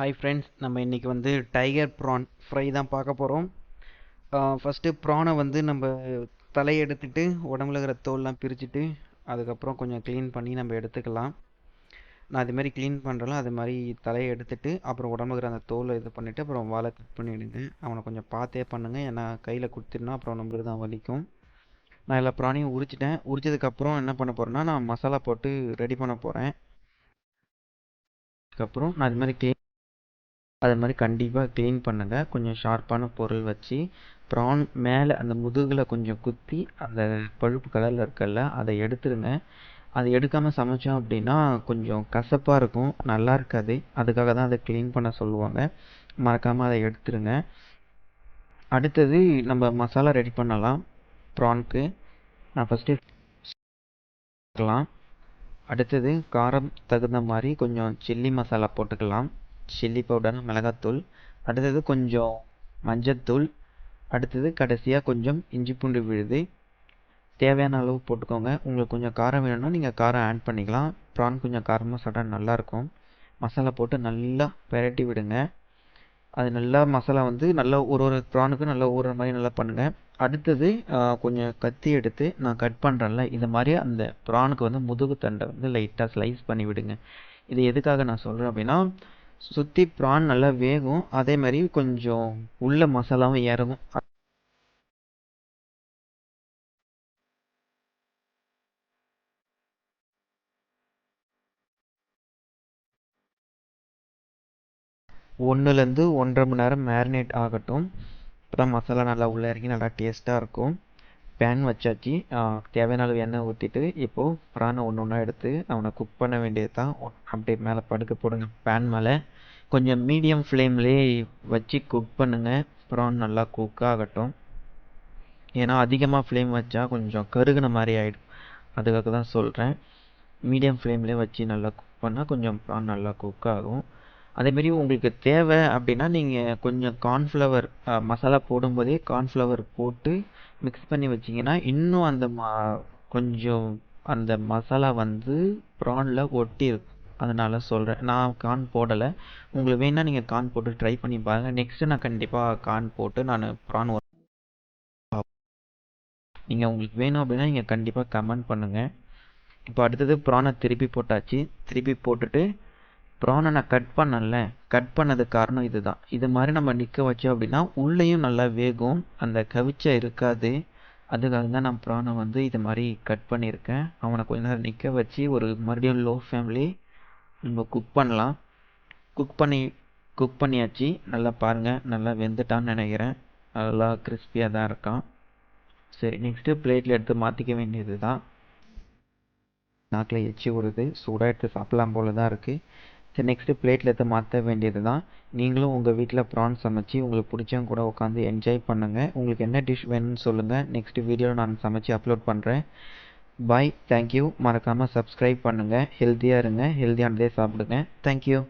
Hi friends, நம்ம இன்றைக்கி வந்து டைகர் ப்ரான் ஃப்ரை தான் பார்க்க போகிறோம். ஃபஸ்ட்டு ப்ரானை வந்து நம்ம தலையை எடுத்துட்டு உடம்புல இருக்கிற தோல்லாம் பிரிச்சுட்டு அதுக்கப்புறம் கொஞ்சம் க்ளீன் பண்ணி நம்ம எடுத்துக்கலாம். நான் அது மாதிரி க்ளீன் பண்ணுறேன். அது மாதிரி தலையை எடுத்துட்டு அப்புறம் உடம்புல இருக்கிற அந்த தோலை இது பண்ணிவிட்டு அப்புறம் வாழை கட் பண்ணிவிடுங்க. அவனை கொஞ்சம் பார்த்தே பண்ணுங்கள், ஏன்னா கையில் குத்தினா அப்புறம் நம்மளுக்கு தான் வலிக்கும். நான் எல்லா ப்ரானையும் உரிச்சிட்டேன். உரிச்சதுக்கப்புறம் என்ன பண்ண போகிறேன்னா, நான் மசாலா போட்டு ரெடி பண்ண போகிறேன். அதுக்கப்புறம் நான் அது மாதிரி கண்டிப்பாக க்ளீன் பண்ணுங்கள். கொஞ்சம் ஷார்ப்பான பொருள் வச்சு ப்ரான் மேலே அந்த முதுகில் கொஞ்சம் குத்தி அந்த பழுப்பு கலரில் இருக்கல்ல அதை எடுத்துருங்க. அதை எடுக்காமல் சமைச்சோம் அப்படின்னா கொஞ்சம் கசப்பாக இருக்கும், நல்லா இருக்காது. அதுக்காக தான் அதை க்ளீன் பண்ண சொல்லுவாங்க. மறக்காமல் அதை எடுத்துருங்க. அடுத்தது நம்ம மசாலா ரெடி பண்ணலாம் ப்ரான்க்கு. நான் ஃபஸ்ட்டு போட்டுக்கலாம். அடுத்தது காரம் தகுந்த மாதிரி கொஞ்சம் சில்லி மசாலா போட்டுக்கலாம். சில்லி பவுடர், மிளகாத்தூள். அடுத்தது கொஞ்சம் மஞ்சத்தூள். அடுத்தது கடைசியாக கொஞ்சம் இஞ்சி பூண்டு விழுது. தேவையான அளவு போட்டுக்கோங்க. உங்களுக்கு கொஞ்சம் காரம் வேணும்னா நீங்கள் காரம் ஆட் பண்ணிக்கலாம். ப்ரான் கொஞ்சம் காரமாக சாப்பிட்டா நல்லாயிருக்கும். மசாலா போட்டு நல்லா பெரட்டி விடுங்க. அது நல்லா மசாலா வந்து நல்லா ஒரு ப்ரானுக்கும் நல்லா ஊறுற மாதிரி நல்லா பண்ணுங்கள். அடுத்தது கொஞ்சம் கத்தி எடுத்து நான் கட் பண்ணுறேன்ல, இது மாதிரி அந்த ப்ரானுக்கு வந்து முதுகு தண்டை வந்து லைட்டாக ஸ்லைஸ் பண்ணி விடுங்க. இது எதுக்காக நான் சொல்கிறேன் அப்படின்னா, சுற்றி ப்ரான் நல்லா வேகும், அதே மாதிரி கொஞ்சம் உள்ள மசாலாவும் இறங்கும். ஒன்றுலேருந்து 1.5 மணி நேரம் மேரினேட் ஆகட்டும். இப்போ தான் மசாலா நல்லா உள்ளே இறங்கி நல்லா டேஸ்ட்டாக இருக்கும். பேன் வச்சாச்சு. தேவையான அளவு எண்ணெய் ஊற்றிட்டு இப்போது ப்ரானை ஒன்று ஒன்றா எடுத்து அவனை குக் பண்ண வேண்டியது தான். அப்படியே மேலே படுக்க போடுங்க பேன் மேலே. கொஞ்சம் மீடியம் ஃப்ளேம்லேயே வச்சு குக் பண்ணுங்கள். ப்ரான் நல்லா குக் ஆகட்டும். ஏன்னா அதிகமாக ஃப்ளேம் வச்சா கொஞ்சம் கருகுன மாதிரி ஆகிடும். அதுக்காக தான் சொல்கிறேன். மீடியம் ஃப்ளேம்லேயே வச்சு நல்லா குக் பண்ணால் கொஞ்சம் ப்ரான் நல்லா குக் ஆகும். அதேமாரி உங்களுக்கு தேவை அப்படின்னா நீங்கள் கொஞ்சம் கார்ன்ஃப்ளவர் மசாலா போடும்போதே கார்ன்ஃப்ளவர் போட்டு மிக்ஸ் பண்ணி வச்சிங்கன்னா இன்னும் அந்த கொஞ்சம் அந்த மசாலா வந்து ப்ரானில் ஒட்டி இருக்கும். அதனால சொல்கிறேன். நான் கார்ன் போடலை. உங்களுக்கு வேணால் நீங்கள் கார்ன் போட்டு ட்ரை பண்ணி பாருங்கள். நெக்ஸ்ட்டு நான் கண்டிப்பாக கார்ன் போட்டு நான் ப்ரான் நீங்கள் உங்களுக்கு வேணும் அப்படின்னா நீங்கள் கண்டிப்பாக கமெண்ட் பண்ணுங்கள். இப்போ அடுத்தது ப்ரானை திருப்பி போட்டாச்சு. திருப்பி போட்டுட்டு ப்ரானை நான் கட் பண்ணல, கட் பண்ணது காரணம் இதுதான். இது மாதிரி நம்ம நிற்க வச்சோம் அப்படின்னா உள்ளேயும் நல்லா வேகும், அந்த கவிச்சை இருக்காது. அதுக்காக தான் நான் ப்ரானை வந்து இது மாதிரி கட் பண்ணியிருக்கேன். அவனை கொஞ்ச நேரம் நிற்க வச்சு ஒரு மறுபடியும் லோ ஃபேமிலி நம்ம குக் பண்ணலாம். குக் பண்ணியாச்சு. நல்லா பாருங்கள், நல்லா வெந்துட்டான்னு நினைக்கிறேன். நல்லா கிறிஸ்பியாக தான் இருக்கான். சரி, நெக்ஸ்ட்டு பிளேட்டில் எடுத்து மாற்றிக்க வேண்டியது தான். நாக்கில் எச்சி வருது, சூடாக எடுத்து சாப்பிட்லாம் போல தான் இருக்குது. சரி, நெக்ஸ்ட்டு பிளேட்டில் எடுத்து மாற்ற வேண்டியது தான். நீங்களும் உங்கள் வீட்டில் ப்ரான் சமைச்சு உங்களுக்கு பிடிச்சவங்க கூட உட்காந்து என்ஜாய் பண்ணுங்கள். உங்களுக்கு என்ன டிஷ் வேணும்னு சொல்லுங்கள். நெக்ஸ்ட் வீடியோவில் நான் சமைச்சு அப்லோட் பண்ணுறேன். பாய், தேங்க்யூ. மறக்காமல் சப்ஸ்கிரைப் பண்ணுங்கள். ஹெல்த்தியாக இருங்க, ஹெல்த்தியானதே சாப்பிடுங்க. தேங்க்யூ.